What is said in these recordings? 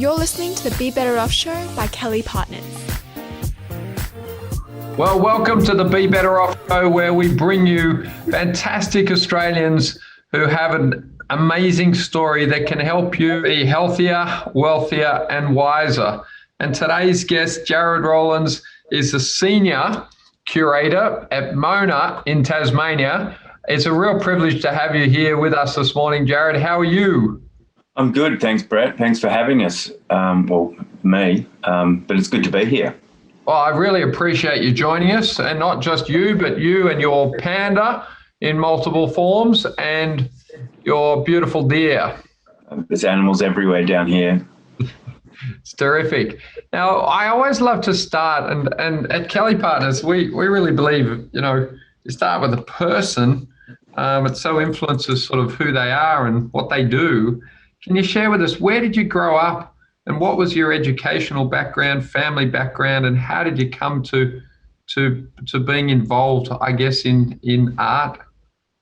You're listening to the Be Better Off Show by Kelly+Partners. Well, welcome to the Be Better Off Show, where we bring you fantastic Australians who have an amazing story that can help you be healthier, wealthier, and wiser. And today's guest, Jarrod Rawlins, is the senior curator at Mona in Tasmania. It's a real privilege to have you here with us this morning, Jarrod. How are you? I'm good. Thanks, Brett. Thanks for having us. But it's good to be here. Well, I really appreciate you joining us, and not just you, but you and your panda in multiple forms and your beautiful deer. There's animals everywhere down here. It's terrific. Now, I always love to start, and at Kelly+Partners, we really believe, you start with a person. It so influences sort of who they are and what they do. Can you share with us, where did you grow up and what was your educational background, family background, and how did you come to being involved, I guess, in art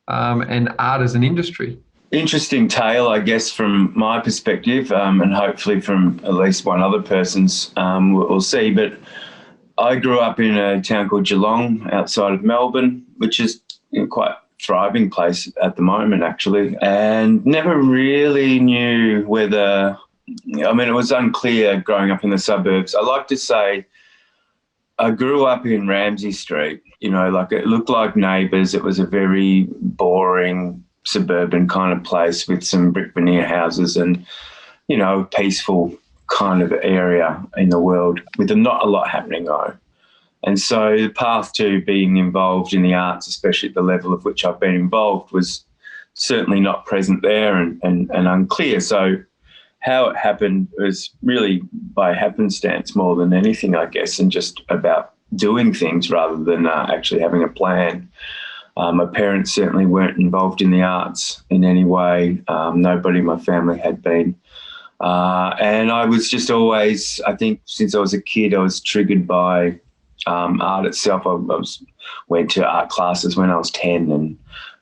and art as an industry? Interesting tale, I guess, from my perspective, and hopefully from at least one other person's, we'll see. But I grew up in a town called Geelong outside of Melbourne, which is quite thriving place at the moment, actually, and never really knew whether, it was unclear growing up in the suburbs. I like to say I grew up in Ramsay Street, it looked like neighbours. It was a very boring suburban kind of place with some brick veneer houses and, a peaceful kind of area in the world with not a lot happening though. And so the path to being involved in the arts, especially at the level of which I've been involved, was certainly not present there and unclear. So how it happened was really by happenstance more than anything, I guess, and just about doing things rather than actually having a plan. My parents certainly weren't involved in the arts in any way. Nobody in my family had been. And I was just always, I think since I was a kid, I was triggered by art itself. I went to art classes when I was 10 and,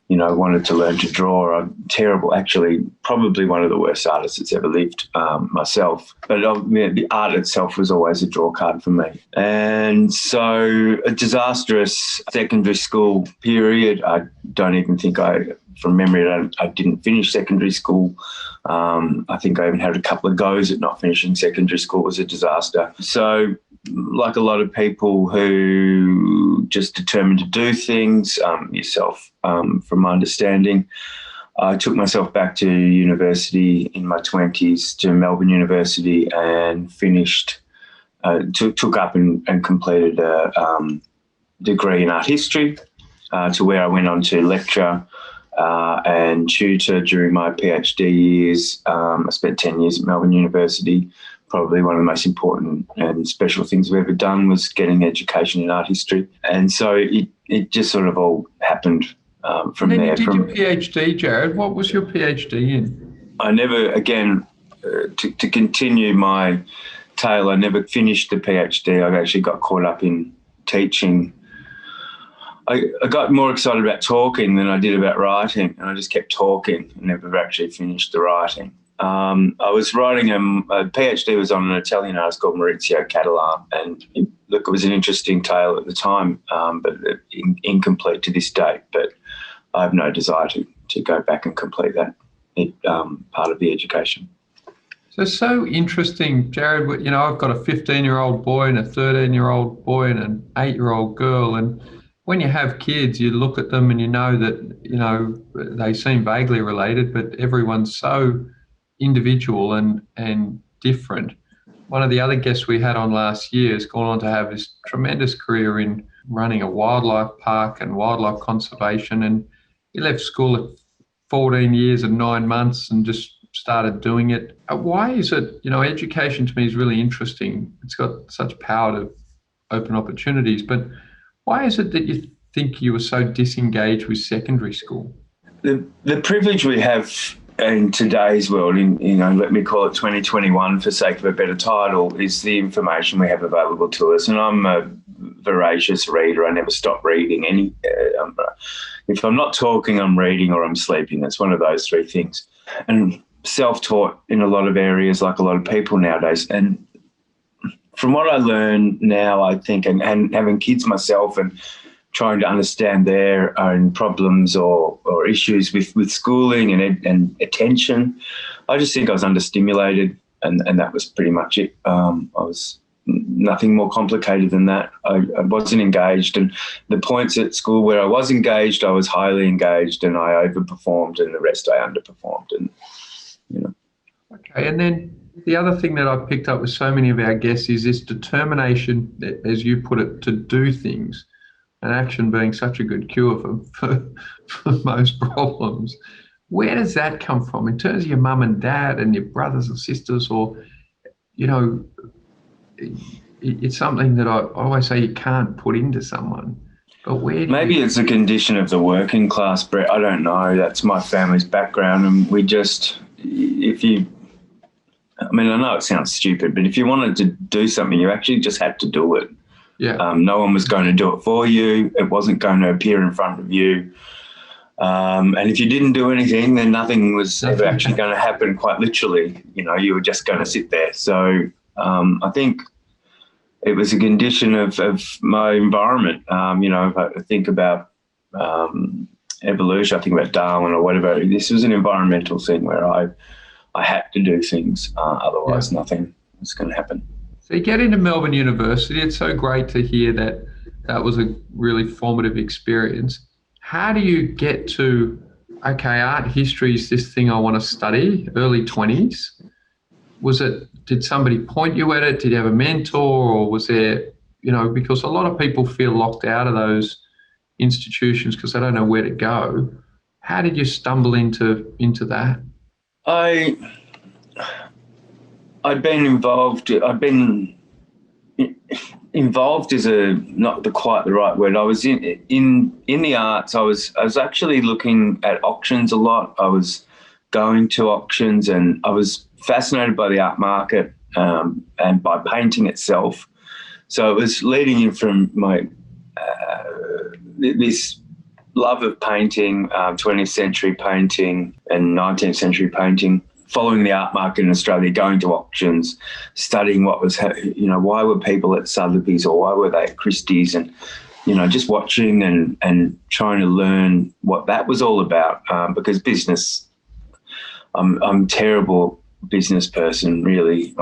wanted to learn to draw. I'm terrible, actually, probably one of the worst artists that's ever lived myself. But the art itself was always a draw card for me. And so a disastrous secondary school period. I don't even think from memory, I didn't finish secondary school. I think I even had a couple of goes at not finishing secondary school. It was a disaster. So like a lot of people who just determined to do things, yourself, from my understanding, I took myself back to university in my 20s, to Melbourne University, and finished, took up and completed a degree in art history, to where I went on to lecture and tutor during my PhD years. I spent 10 years at Melbourne University. Probably one of the most important and special things I've ever done was getting education in art history. And so it just sort of all happened from there. Did your PhD, Jarrod? What was your PhD in? I never, again, to continue my tale, I never finished the PhD. I actually got caught up in teaching. I got more excited about talking than I did about writing, and I just kept talking and never actually finished the writing. I was writing a PhD was on an Italian artist called Maurizio Cattelan, and it was an interesting tale at the time, but incomplete to this date. But I have no desire to go back and complete that part of the education. So interesting, Jarrod. I've got a 15-year-old boy and a 13-year-old boy and an 8-year-old girl, and when you have kids, you look at them and you know that, they seem vaguely related, but everyone's so individual and different. One of the other guests we had on last year has gone on to have this tremendous career in running a wildlife park and wildlife conservation, and he left school at 14 years and 9 months and just started doing it. Why is it, education to me is really interesting. It's got such power to open opportunities, but why is it that you think you were so disengaged with secondary school? The privilege we have in today's world, let me call it 2021 for sake of a better title, is the information we have available to us. And I'm a voracious reader. I never stop reading. If I'm not talking, I'm reading or I'm sleeping. It's one of those three things. And self-taught in a lot of areas, like a lot of people nowadays. And from what I learn now, I think, and having kids myself and trying to understand their own problems or issues with schooling and attention, I just think I was understimulated, and that was pretty much it. I was nothing more complicated than that. I wasn't engaged, and the points at school where I was engaged, I was highly engaged, and I overperformed, and the rest I underperformed. And Okay, and then the other thing that I've picked up with so many of our guests is this determination, as you put it, to do things, and action being such a good cure for most problems. Where does that come from in terms of your mum and dad and your brothers and sisters, or, it's something that I always say you can't put into someone. But maybe it's a condition of the working class, Brett. I don't know. That's my family's background, and we just, I know it sounds stupid, but if you wanted to do something, you actually just had to do it. Yeah. No one was going to do it for you. It wasn't going to appear in front of you. And if you didn't do anything, then nothing was ever actually going to happen, quite literally. You were just going to sit there. So I think it was a condition of my environment. If I think about evolution, I think about Darwin or whatever. This was an environmental thing where I had to do things, otherwise nothing was going to happen. So you get into Melbourne University. It's so great to hear that was a really formative experience. How do you get to, okay, art history is this thing I want to study, early 20s? Did somebody point you at it? Did you have a mentor, or was there, because a lot of people feel locked out of those institutions because they don't know where to go. How did you stumble into that? I'd been involved. Involved is not quite the right word. I was in the arts. I was actually looking at auctions a lot. I was going to auctions, and I was fascinated by the art market and by painting itself. So it was leading in from my this love of painting, 20th century painting and 19th century painting, following the art market in Australia, going to auctions, studying what was, why were people at Sotheby's or why were they at Christie's, and, just watching and trying to learn what that was all about. Because business, I'm a terrible business person, really.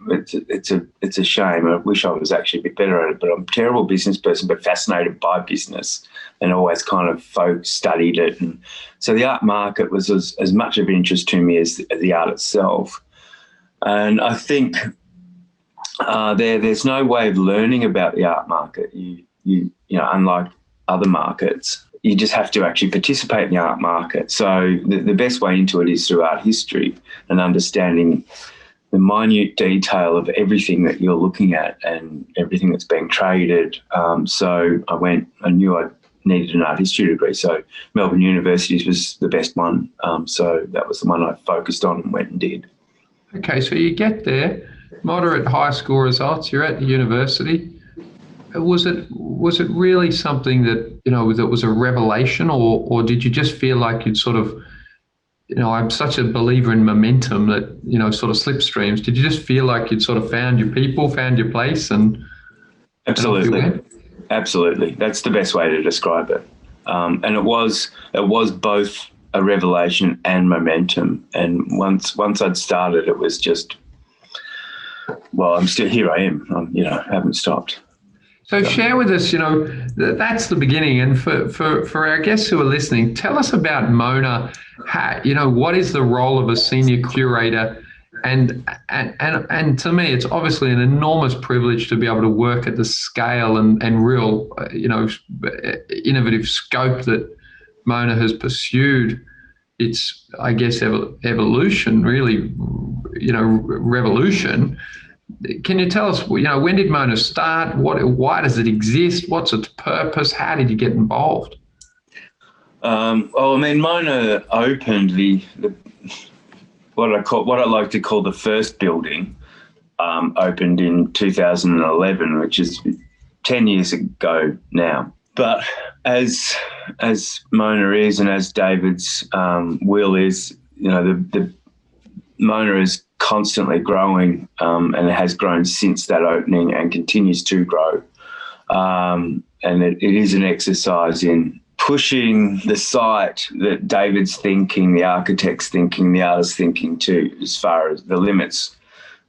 It's a shame. I wish I was actually a bit better at it, but I'm a terrible business person, but fascinated by business and always kind of studied it. And so the art market was as much of interest to me as the art itself. And I think there's no way of learning about the art market. You unlike other markets, you just have to actually participate in the art market. So the best way into it is through art history and understanding the minute detail of everything that you're looking at and everything that's being traded. So I knew I needed an art history degree. So Melbourne University was the best one. So that was the one I focused on and went and did. Okay, so you get there, moderate high school results, you're at the university. Was it really something that, that was a revelation, or did you just feel like you'd sort of, I'm such a believer in momentum that, sort of slipstreams. Did you just feel like you'd sort of found your people, found your place? Absolutely. Absolutely. That's the best way to describe it. And it was both a revelation and momentum. And once I'd started, it was just, I'm still here. I am. I haven't stopped. So share with us, that's the beginning. And for our guests who are listening, tell us about Mona. What is the role of a senior curator? And to me, it's obviously an enormous privilege to be able to work at the scale and real, innovative scope that Mona has pursued. It's, I guess, evolution, really, revolution. Can you tell us, when did Mona start? Why does it exist? What's its purpose? How did you get involved? Mona opened what I like to call the first building. Opened in 2011, which is 10 years ago now. But as Mona is, and as David's will is, the Mona is constantly growing, and it has grown since that opening and continues to grow. And it is an exercise in pushing the site that David's thinking, the architect's thinking, the artist's thinking to, as far as the limits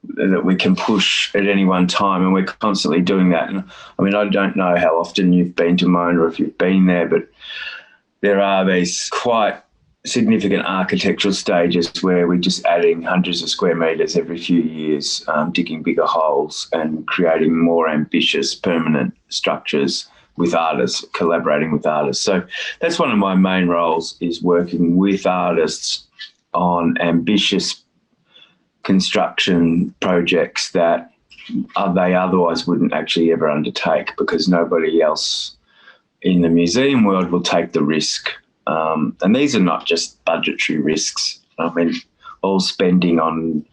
that we can push at any one time, and we're constantly doing that. And I mean, I don't know how often you've been to Mona or if you've been there, but there are these quite significant architectural stages where we're just adding hundreds of square metres every few years, digging bigger holes and creating more ambitious permanent structures with artists, collaborating with artists. So that's one of my main roles, is working with artists on ambitious construction projects that they otherwise wouldn't actually ever undertake, because nobody else in the museum world will take the risk. And these are not just budgetary risks. I mean, all spending on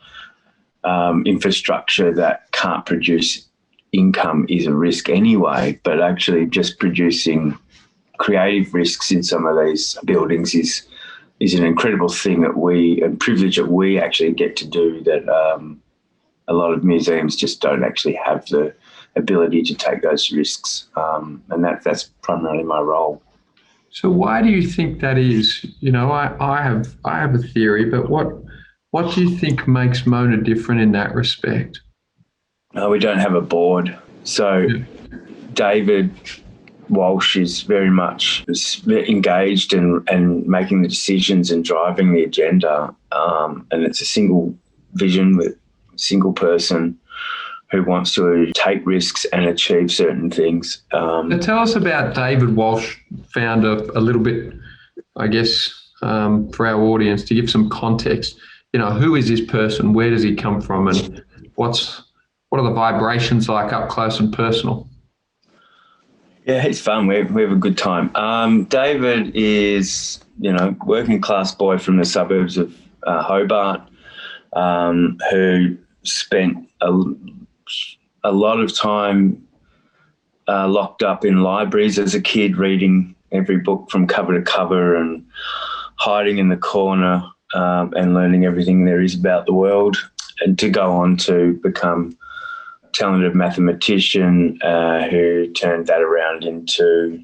infrastructure that can't produce income is a risk anyway, but actually just producing creative risks in some of these buildings is an incredible thing and privilege that we actually get to do, that a lot of museums just don't actually have the ability to take those risks. And that's primarily my role. So why do you think that is? You know, I have a theory, but what do you think makes Mona different in that respect? We don't have a board. So David Walsh is very much engaged and making the decisions and driving the agenda. And it's a single vision with a single person who wants to take risks and achieve certain things. So tell us about David Walsh, founder, a little bit, I guess, for our audience, to give some context. You know, who is this person? Where does he come from? And what are the vibrations like up close and personal? Yeah, he's fun. We have a good time. David is, working class boy from the suburbs of Hobart, who spent a lot of time locked up in libraries as a kid, reading every book from cover to cover and hiding in the corner and learning everything there is about the world, and to go on to become a talented mathematician who turned that around into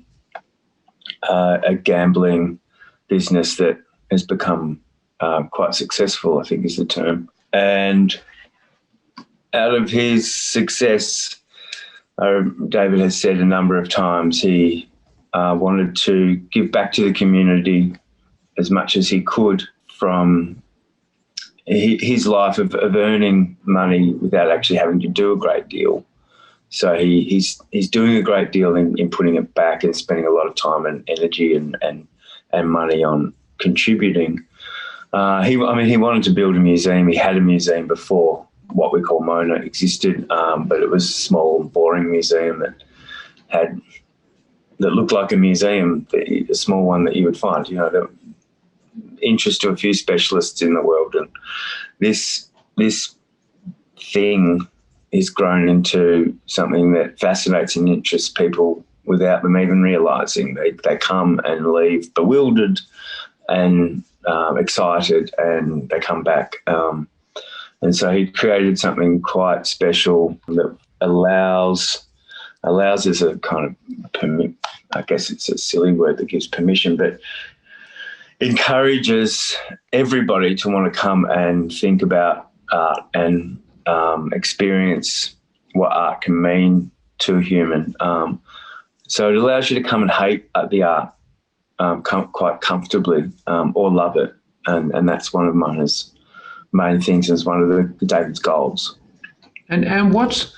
a gambling business that has become quite successful, I think is the term. And out of his success, David has said a number of times he wanted to give back to the community as much as he could from his life of earning money without actually having to do a great deal. So he's doing a great deal in putting it back and spending a lot of time and energy and money on contributing. He wanted to build a museum. He had a museum before what we call Mona existed, but it was a small, boring museum that looked like a museum, a small one that you would find. The interest to a few specialists in the world, and this thing is grown into something that fascinates and interests people without them even realising. They come and leave bewildered and excited, and they come back. And so he created something quite special that allows as a kind of permit. I guess it's a silly word that gives permission, but encourages everybody to want to come and think about art and experience what art can mean to a human. So it allows you to come and hate the art quite comfortably, or love it, and that's one of Mona's main things, as one of David's goals. And what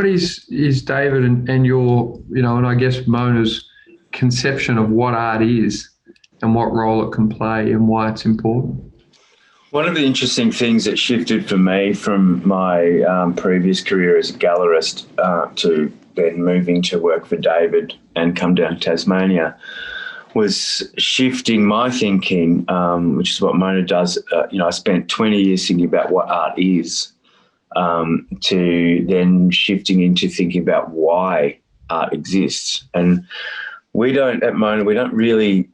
is David and your, and I guess Mona's conception of what art is and what role it can play and why it's important? One of the interesting things that shifted for me from my previous career as a gallerist to then moving to work for David and come down to Tasmania was shifting my thinking, which is what Mona does. I spent 20 years thinking about what art is, to then shifting into thinking about why art exists. And at Mona, we don't really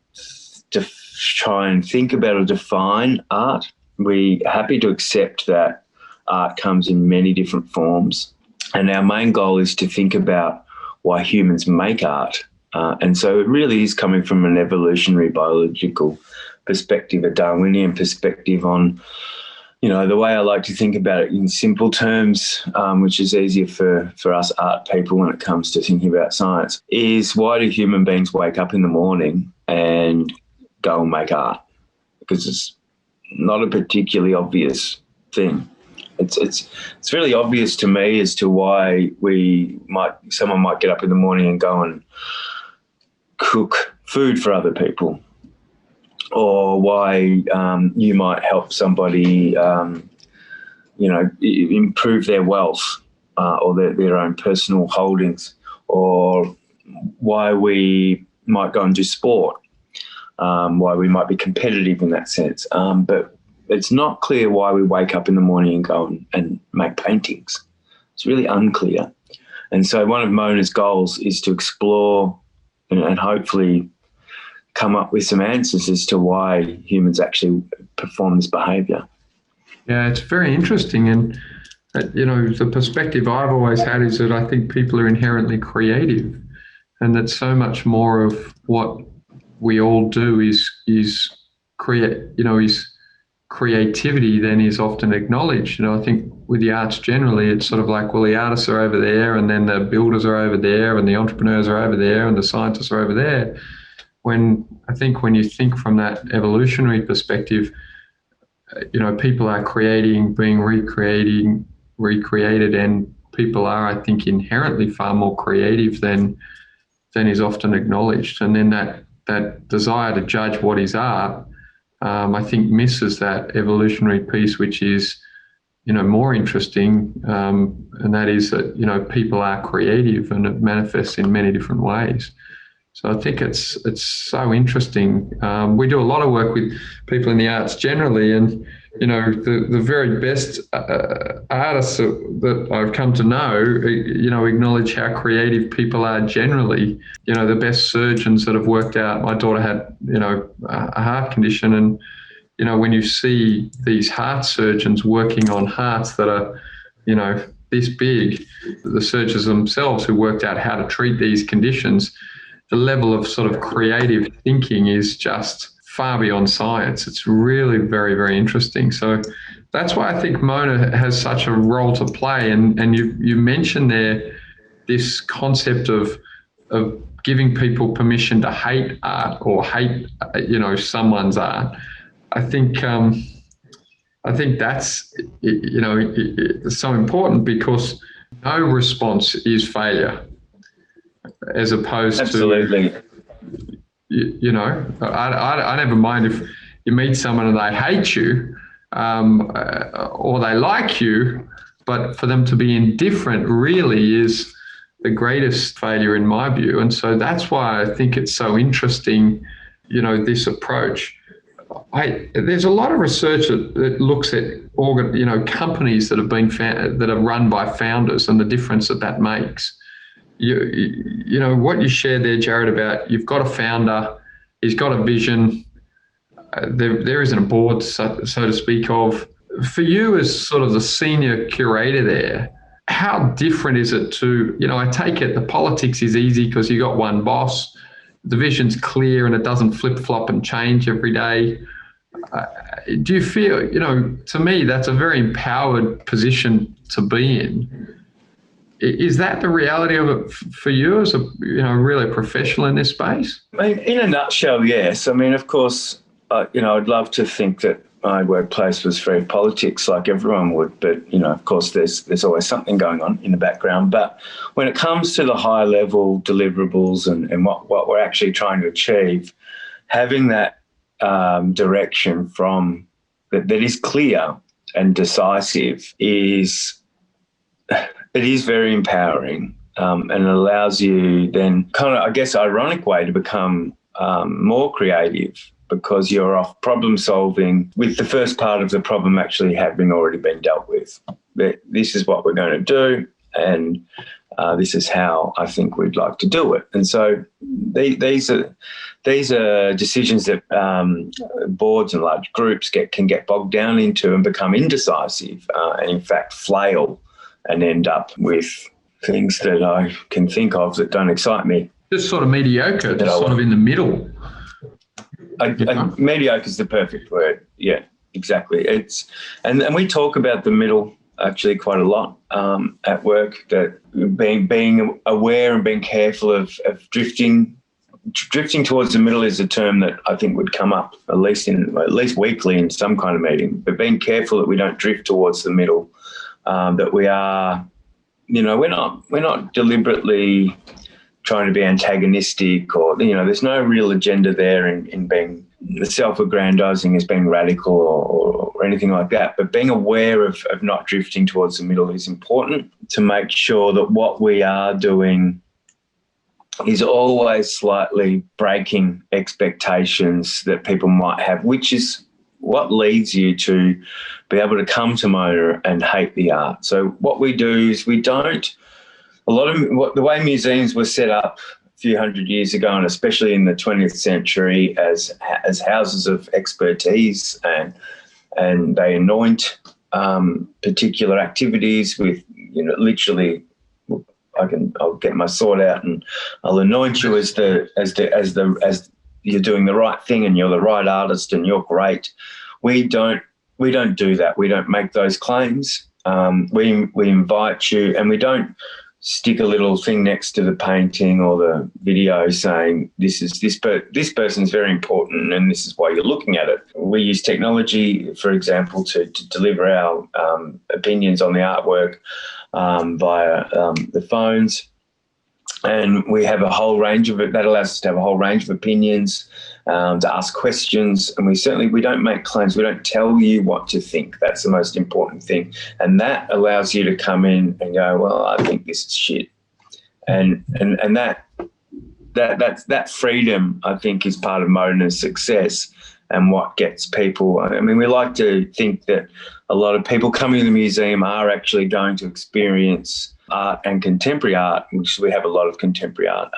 try and think about or define art. we're happy to accept that art comes in many different forms. And our main goal is to think about why humans make art. And so it really is coming from an evolutionary biological perspective, a Darwinian perspective on, the way I like to think about it in simple terms, which is easier for us art people when it comes to thinking about science, is why do human beings wake up in the morning and go and make art? Because it's not a particularly obvious thing. It's really obvious to me as to why someone might get up in the morning and go and cook food for other people, or why you might help somebody, improve their wealth or their own personal holdings, or why we might go and do sport, why we might be competitive in that sense. But it's not clear why we wake up in the morning and go and make paintings. It's really unclear. And so one of Mona's goals is to explore and hopefully come up with some answers as to why humans actually perform this behaviour. Yeah, it's very interesting. And, the perspective I've always had is that I think people are inherently creative, and that so much more of what we all do is creativity than is often acknowledged. I think with the arts generally, it's sort of like, well, the artists are over there, and then the builders are over there, and the entrepreneurs are over there, and the scientists are over there. When you think from that evolutionary perspective, people are creating, being recreated, and people are, I think, inherently far more creative than is often acknowledged. And then that desire to judge what is art, I think, misses that evolutionary piece, which is, more interesting, and that is that, people are creative and it manifests in many different ways. So I think it's so interesting. We do a lot of work with people in the arts generally, and the very best artists that I've come to know, acknowledge how creative people are generally. The best surgeons that have worked out. My daughter had, a heart condition, and when you see these heart surgeons working on hearts that are, this big, the surgeons themselves who worked out how to treat these conditions, the level of sort of creative thinking is just far beyond science. It's really very, very interesting. So that's why I think Mona has such a role to play. And you mentioned there this concept of giving people permission to hate art or hate, someone's art. I think that's, it's so important, because no response is failure. As opposed Absolutely. to, I never mind if you meet someone and they hate you, or they like you, but for them to be indifferent really is the greatest failure in my view. And so that's why I think it's so interesting, this approach. There's a lot of research that looks at companies that have been that are run by founders and the difference that makes. What you shared there, Jarrod, about you've got a founder, he's got a vision, there isn't a board, so to speak of. For you as sort of the senior curator there, how different is it to, I take it the politics is easy because you got one boss, the vision's clear and it doesn't flip-flop and change every day. Do you feel, to me, that's a very empowered position to be in. Is that the reality of it for you as a, really a professional in this space? I mean, in a nutshell, yes. I mean, of course, I'd love to think that my workplace was free of politics like everyone would, but, of course, there's always something going on in the background. But when it comes to the high level deliverables and what we're actually trying to achieve, having that direction from that is clear and decisive is very empowering, and it allows you then kind of, I guess, ironic way to become more creative, because you're off problem solving with the first part of the problem actually having already been dealt with. This is what we're going to do, and this is how I think we'd like to do it. And so these are decisions that boards and large groups can get bogged down into and become indecisive, and in fact flail and end up with things that I can think of that don't excite me. Just sort of mediocre, just sort of in the middle. Mediocre is the perfect word. Yeah, exactly. And we talk about the middle actually quite a lot at work, that being aware and being careful of drifting towards the middle is a term that I think would come up at least weekly in some kind of meeting. But being careful that we don't drift towards the middle, that we are, we're not deliberately trying to be antagonistic, or there's no real agenda there in being self-aggrandizing as being radical or anything like that. But being aware of not drifting towards the middle is important to make sure that what we are doing is always slightly breaking expectations that people might have, which is what leads you to be able to come to Mona and hate the art. So what we do is the way museums were set up a few hundred years ago, and especially in the 20th century as houses of expertise, and they anoint particular activities with, literally, I'll get my sword out and I'll anoint you as you're doing the right thing and you're the right artist and you're great. We don't do that. We don't make those claims. We invite you, and we don't stick a little thing next to the painting or the video saying this person's very important and this is why you're looking at it. We use technology, for example, to deliver our opinions on the artwork via the phones, and we have a whole range of it. That allows us to have a whole range of opinions, to ask questions, and we don't make claims. We don't tell you what to think. That's the most important thing, and that allows you to come in and go, well, I think this is shit, and that freedom, I think, is part of Mona's success and what gets people. I mean, we like to think that a lot of people coming to the museum are actually going to experience art and contemporary art, which we have a lot of contemporary art,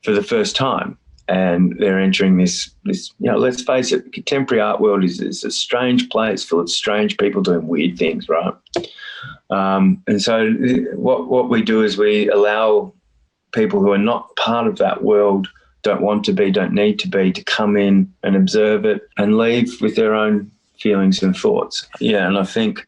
for the first time. And they're entering this, let's face it, the contemporary art world is a strange place full of strange people doing weird things, right? And so what we do is we allow people who are not part of that world, don't want to be, don't need to be, to come in and observe it and leave with their own feelings and thoughts. Yeah, and I think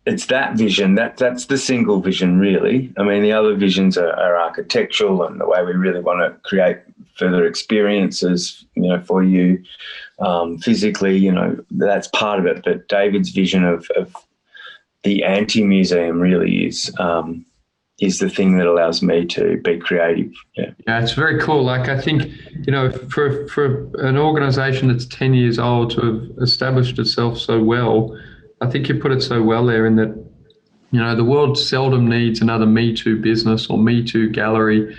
it's that vision, that's the single vision, really. I mean, the other visions are architectural and the way we really want to create further experiences, for you physically, that's part of it. But David's vision of the anti-museum really is the thing that allows me to be creative. Yeah, it's very cool. Like, I think, for an organisation that's 10 years old to have established itself so well, I think you put it so well there in that, the world seldom needs another Me Too business or Me Too gallery.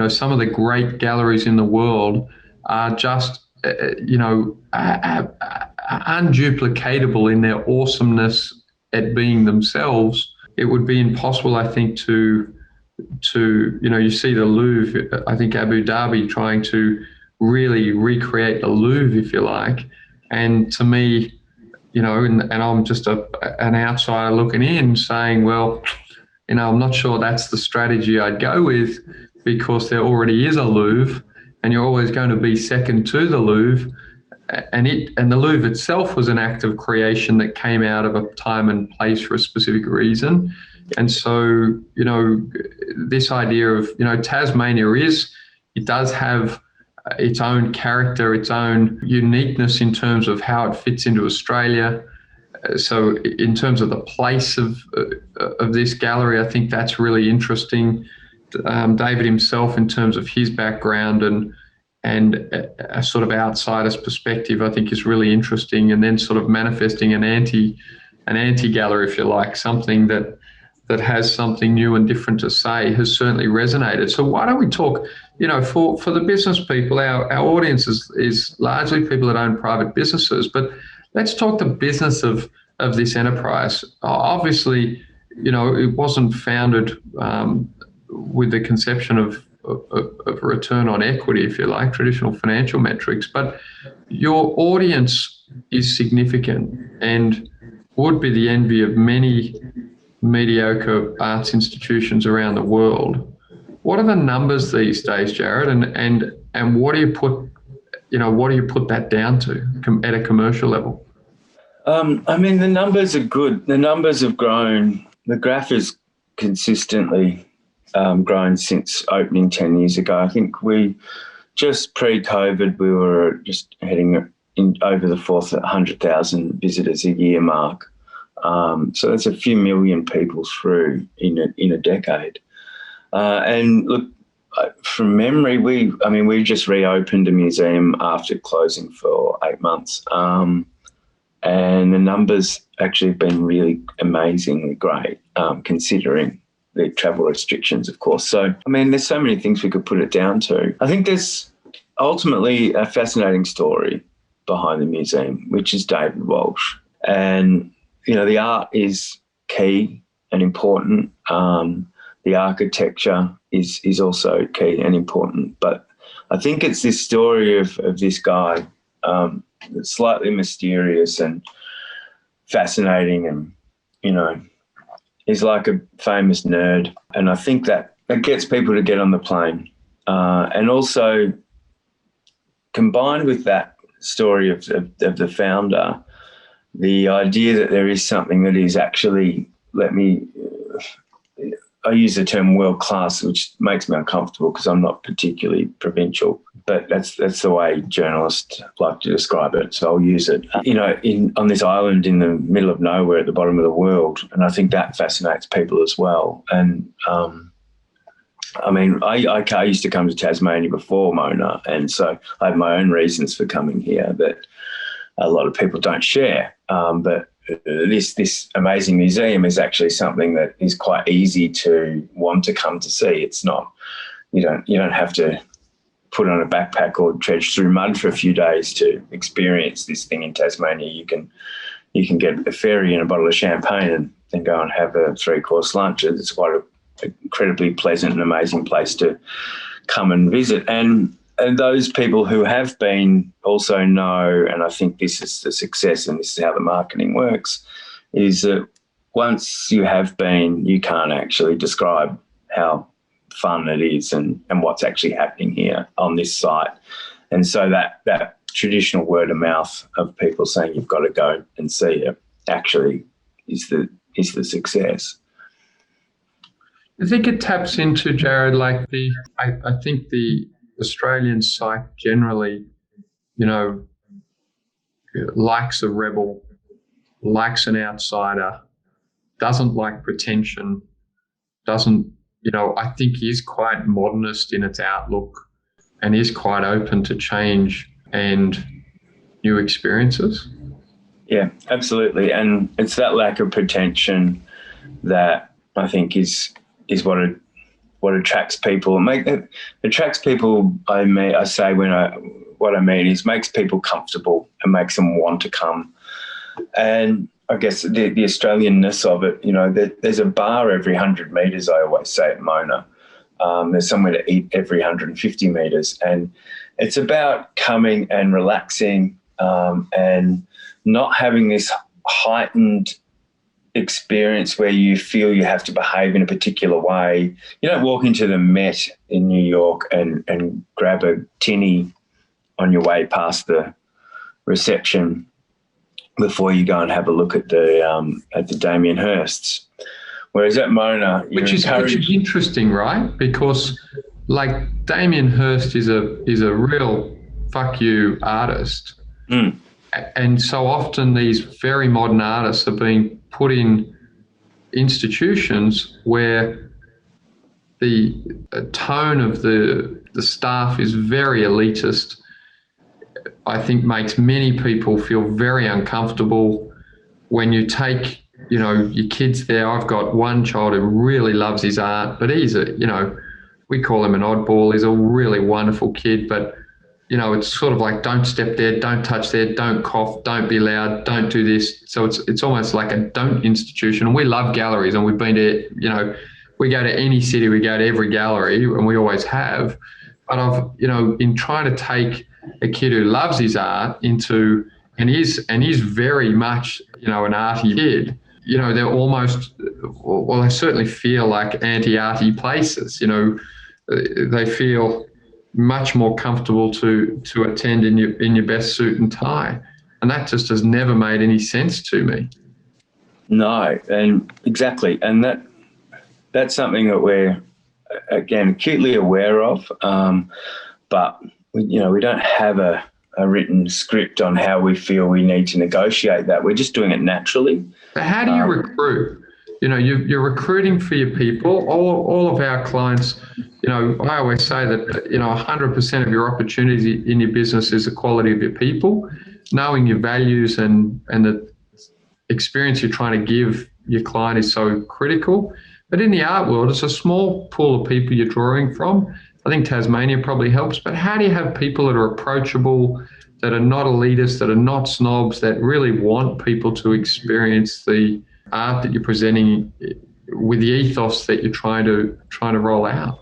Some of the great galleries in the world are just, unduplicatable in their awesomeness at being themselves. It would be impossible, I think, to you see the Louvre, I think Abu Dhabi trying to really recreate the Louvre, if you like. And to me, and I'm just an outsider looking in saying, well, I'm not sure that's the strategy I'd go with, because there already is a Louvre and you're always going to be second to the Louvre. And the Louvre itself was an act of creation that came out of a time and place for a specific reason. And so, this idea of, Tasmania it does have its own character, its own uniqueness in terms of how it fits into Australia. So in terms of the place of this gallery, I think that's really interesting. David himself, in terms of his background and a sort of outsider's perspective, I think is really interesting. And then sort of manifesting an anti-gallery, if you like, something that has something new and different to say, has certainly resonated. So why don't we talk, for the business people, our audience is largely people that own private businesses, but let's talk the business of this enterprise. Obviously, it wasn't founded with the conception of return on equity, if you like, traditional financial metrics, but your audience is significant and would be the envy of many mediocre arts institutions around the world. What are the numbers these days, Jarrod, and what do you put that down to at a commercial level? The numbers are good. The numbers have grown. The graph has consistently grown since opening 10 years ago. I think we just pre-COVID, we were just heading in over the 400,000 visitors a year mark. So that's a few million people through in a decade. And look, from memory, we just reopened a museum after closing for 8 months. And the numbers actually have been really amazingly great, considering the travel restrictions, of course. So, there's so many things we could put it down to. I think there's ultimately a fascinating story behind the museum, which is David Walsh. And, the art is key and important. The architecture is also key and important. But I think it's this story of this guy that's slightly mysterious and fascinating, and, he's like a famous nerd. And I think that gets people to get on the plane. And also combined with that story of the founder, the idea that there is something that is actually, I use the term world class, which makes me uncomfortable because I'm not particularly provincial, but that's the way journalists like to describe it. So I'll use it. On this island in the middle of nowhere at the bottom of the world, and I think that fascinates people as well. And I used to come to Tasmania before Mona, and so I have my own reasons for coming here that a lot of people don't share. But this amazing museum is actually something that is quite easy to want to come to see. It's not, you don't have to put on a backpack or trudge through mud for a few days to experience this thing in Tasmania. You can get a ferry and a bottle of champagne and go and have a 3-course lunch. It's quite an incredibly pleasant and amazing place to come and visit. And those people who have been also know, and I think this is the success and this is how the marketing works, is that once you have been, you can't actually describe how fun it is and what's actually happening here on this site. And so that traditional word of mouth of people saying you've got to go and see it actually is the success. I think it taps into, Jarrod, like I think the Australian psyche generally, likes a rebel, likes an outsider, doesn't like pretension, I think is quite modernist in its outlook and is quite open to change and new experiences. Yeah, absolutely. And it's that lack of pretension that I think is what attracts people. Attracts people, what I mean is makes people comfortable and makes them want to come. And I guess the Australianness of it, there's a bar every 100 metres, I always say at Mona. There's somewhere to eat every 150 metres. And it's about coming and relaxing and not having this heightened experience where you feel you have to behave in a particular way. You don't walk into the Met in New York and grab a tinny on your way past the reception before you go and have a look at the Damien Hirsts. Whereas at Mona, which is interesting, right? Because like Damien Hirst is a real fuck you artist. Mm. And so often these very modern artists are being put in institutions where the tone of the staff is very elitist. I think makes many people feel very uncomfortable when you take, your kids there. I've got one child who really loves his art, but he's we call him an oddball. He's a really wonderful kid, but it's sort of like, don't step there, don't touch there, don't cough, don't be loud, don't do this. So it's almost like a don't institution. And we love galleries, and we've been to, we go to any city, we go to every gallery, and we always have. But I've, in trying to take a kid who loves his art into, and is very much, an arty kid, they're almost, well, they certainly feel like anti-arty places. They feel much more comfortable to attend in your best suit and tie, and that just has never made any sense to me. No, and exactly, and that's something that we're again acutely aware of, but we don't have a written script on how we feel we need to negotiate that. We're just doing it naturally. But how do you recruit? You're recruiting for your people. All of our clients, I always say that, 100% of your opportunity in your business is the quality of your people. Knowing your values and the experience you're trying to give your client is so critical. But in the art world, it's a small pool of people you're drawing from. I think Tasmania probably helps. But how do you have people that are approachable, that are not elitists, that are not snobs, that really want people to experience the art that you're presenting with the ethos that you're trying to roll out?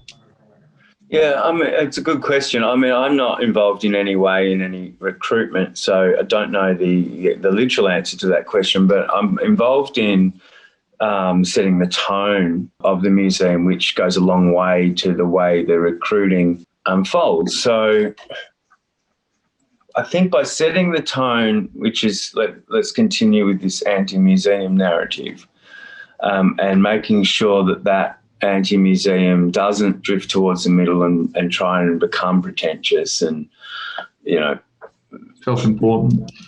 Yeah, it's a good question. I'm not involved in any way in any recruitment, so I don't know the literal answer to that question, but I'm involved in setting the tone of the museum, which goes a long way to the way the recruiting unfolds. So I think by setting the tone, which is let's continue with this anti-museum narrative, and making sure that anti-museum doesn't drift towards the middle and try and become pretentious and,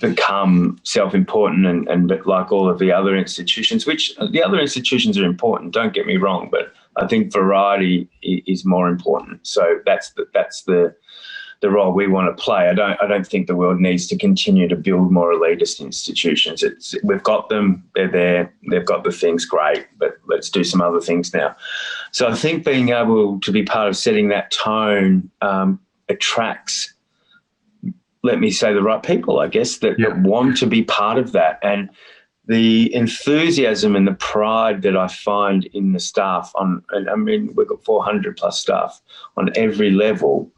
become self-important and like all of the other institutions, which the other institutions are important, don't get me wrong, but I think variety is more important. So that's the role we want to play. I don't think the world needs to continue to build more elitist institutions. We've got them, they're there, they've got the things, great, but let's do some other things now. So I think being able to be part of setting that tone attracts, let me say, the right people, I guess, that want to be part of that. And the enthusiasm and the pride that I find in the staff we've got 400 plus staff on every level,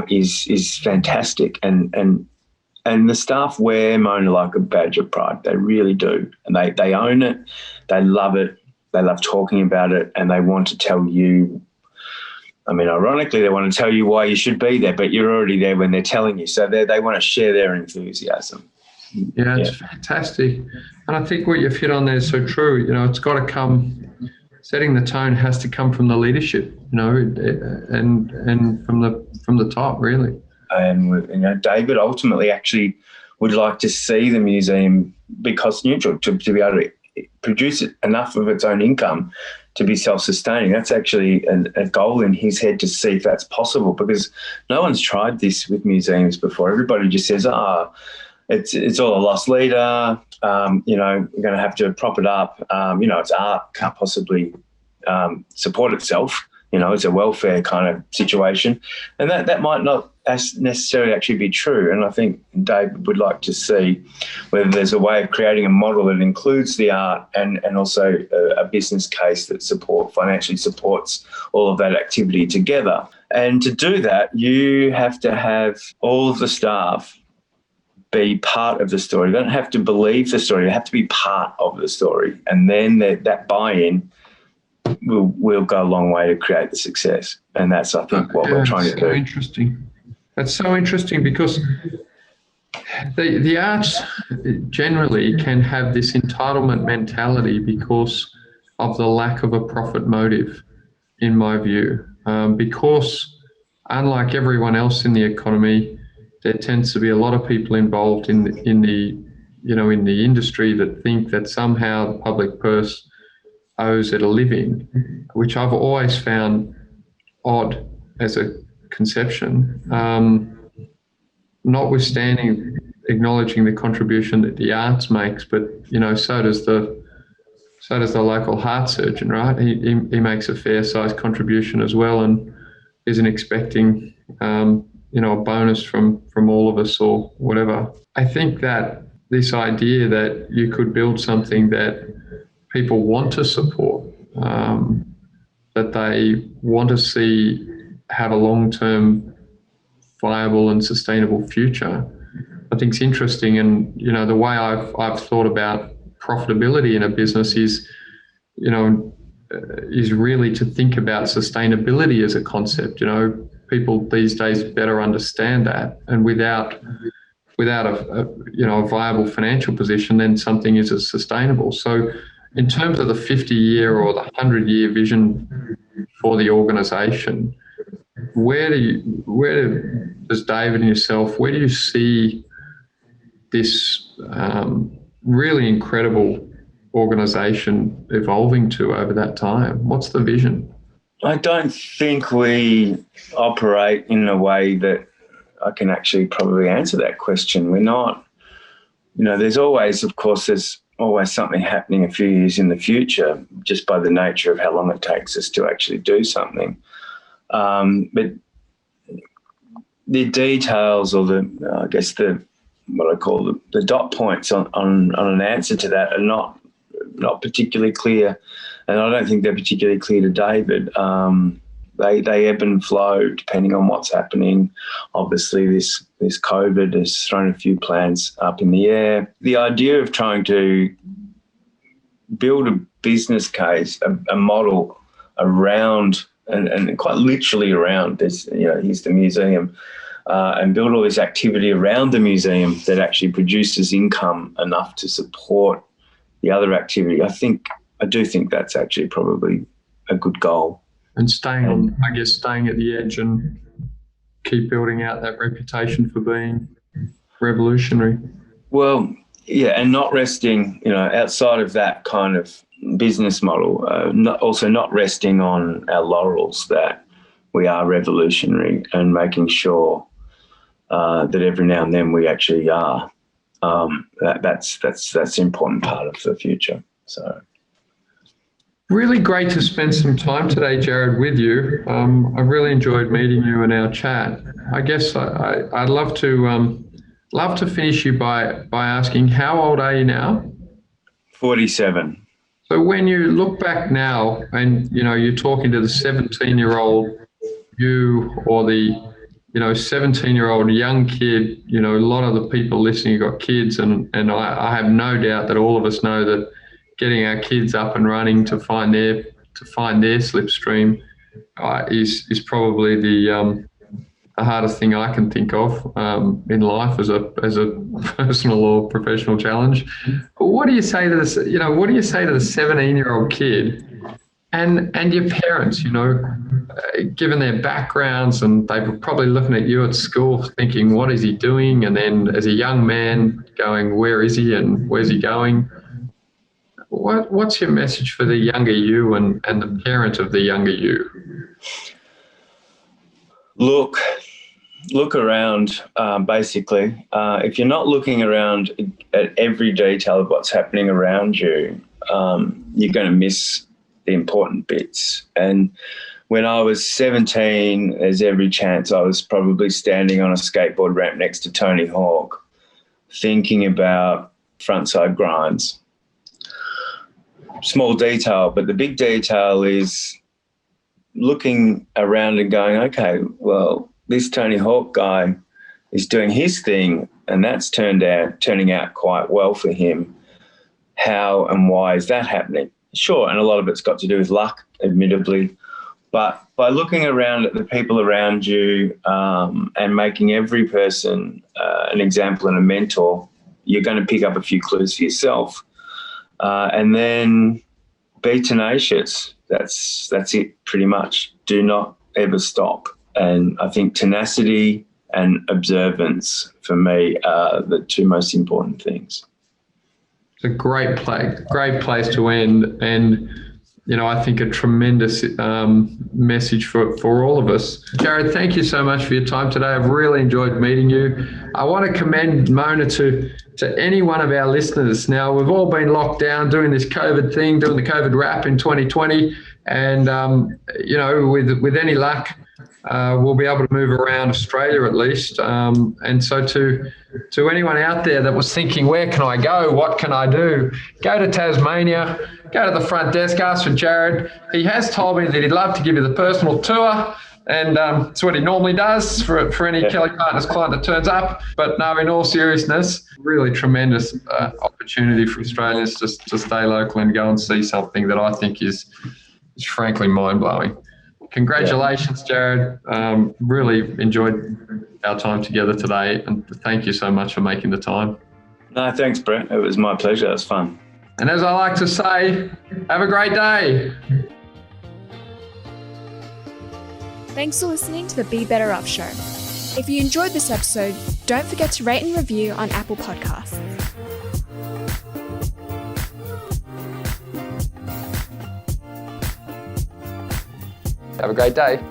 is fantastic, and the staff wear Mona like a badge of pride. They really do, and they own it. They love it. They love talking about it, and they want to tell you. Ironically, they want to tell you why you should be there, but you're already there when they're telling you. So they want to share their enthusiasm. Yeah, it's fantastic, and I think what you've hit on there is so true. It's got to come. Setting the tone has to come from the leadership, and from the top, really. And David ultimately actually would like to see the museum be cost neutral to be able to produce enough of its own income to be self-sustaining. That's actually a goal in his head to see if that's possible, because no one's tried this with museums before. Everybody just says, it's all a lost leader. You're going to have to prop it up. It's art, can't possibly support itself. It's a welfare kind of situation. And that might not necessarily actually be true. And I think David would like to see whether there's a way of creating a model that includes the art and also a business case that financially supports all of that activity together. And to do that, you have to have all of the staff be part of the story. They don't have to believe the story. They have to be part of the story. And then that buy-in will go a long way to create the success. And that's, I think, what we're trying to do. Interesting. That's so interesting, because the arts generally can have this entitlement mentality because of the lack of a profit motive, in my view. Because unlike everyone else in the economy, there tends to be a lot of people involved in the industry that think that somehow the public purse owes it a living, which I've always found odd as a conception, notwithstanding acknowledging the contribution that the arts makes, but so does the local heart surgeon, right? He makes a fair sized contribution as well, and isn't expecting a bonus from all of us or whatever. I think that this idea that you could build something that people want to support, that they want to see have a long-term viable and sustainable future, I think is interesting. And, the way I've thought about profitability in a business is really to think about sustainability as a concept. People these days better understand that, and without a viable financial position, then something isn't sustainable. So in terms of the 50-year or the 100-year vision for the organisation, where does David and yourself, where do you see this really incredible organisation evolving to over that time? What's the vision? I don't think we operate in a way that I can actually probably answer that question. We're not, there's always something happening a few years in the future, just by the nature of how long it takes us to actually do something. But the details, or what I call the dot points on an answer to that are not particularly clear, and I don't think they're particularly clear to David. They ebb and flow depending on what's happening. Obviously, this COVID has thrown a few plans up in the air. The idea of trying to build a business case, a model around, and quite literally around this, here's the museum, and build all this activity around the museum that actually produces income enough to support the other activity. I do think that's actually probably a good goal. And staying at the edge and keep building out that reputation for being revolutionary. Well, yeah, and not resting, outside of that kind of business model, not resting on our laurels that we are revolutionary, and making sure that every now and then we actually are. That's an important part of the future. So. Really great to spend some time today, Jarrod, with you. I've really enjoyed meeting you in our chat. I guess I'd love to finish you by asking, how old are you now? 47. So when you look back now and, you're talking to the 17-year-old you, or the, 17-year-old young kid, a lot of the people listening have got kids, and I have no doubt that all of us know that getting our kids up and running to find their slipstream is probably the hardest thing I can think of in life as a personal or professional challenge. But what do you say to this? What do you say to the 17-year-old kid and your parents? Given their backgrounds, and they were probably looking at you at school thinking, what is he doing? And then as a young man going, where is he and where's he going? What's your message for the younger you and the parent of the younger you? Look around, basically. If you're not looking around at every detail of what's happening around you, you're going to miss the important bits. And when I was 17, there's every chance I was probably standing on a skateboard ramp next to Tony Hawk, thinking about frontside grinds. Small detail, but the big detail is looking around and going, okay, well, this Tony Hawk guy is doing his thing, and that's turning out quite well for him. How and why is that happening? Sure, and a lot of it's got to do with luck, admittedly, but by looking around at the people around you and making every person an example and a mentor, you're going to pick up a few clues for yourself. And then be tenacious. That's it, pretty much. Do not ever stop. And I think tenacity and observance for me are the two most important things. It's a great place to end. And, I think a tremendous message for all of us. Jarrod, thank you so much for your time today. I've really enjoyed meeting you. I want to commend Mona to any one of our listeners. Now, we've all been locked down doing this COVID thing, doing the COVID rap in 2020. And, with any luck, we'll be able to move around Australia at least. And so to anyone out there that was thinking, where can I go? What can I do? Go to Tasmania, go to the front desk, ask for Jarrod. He has told me that he'd love to give you the personal tour. And it's what he normally does for any Kelly+Partners client that turns up. But no, in all seriousness, really tremendous opportunity for Australians to stay local and go and see something that I think is frankly mind-blowing. Congratulations, Jarrod. Really enjoyed our time together today. And thank you so much for making the time. No, thanks, Brett. It was my pleasure. It was fun. And as I like to say, have a great day. Thanks for listening to the Be Better Off Show. If you enjoyed this episode, don't forget to rate and review on Apple Podcasts. Have a great day.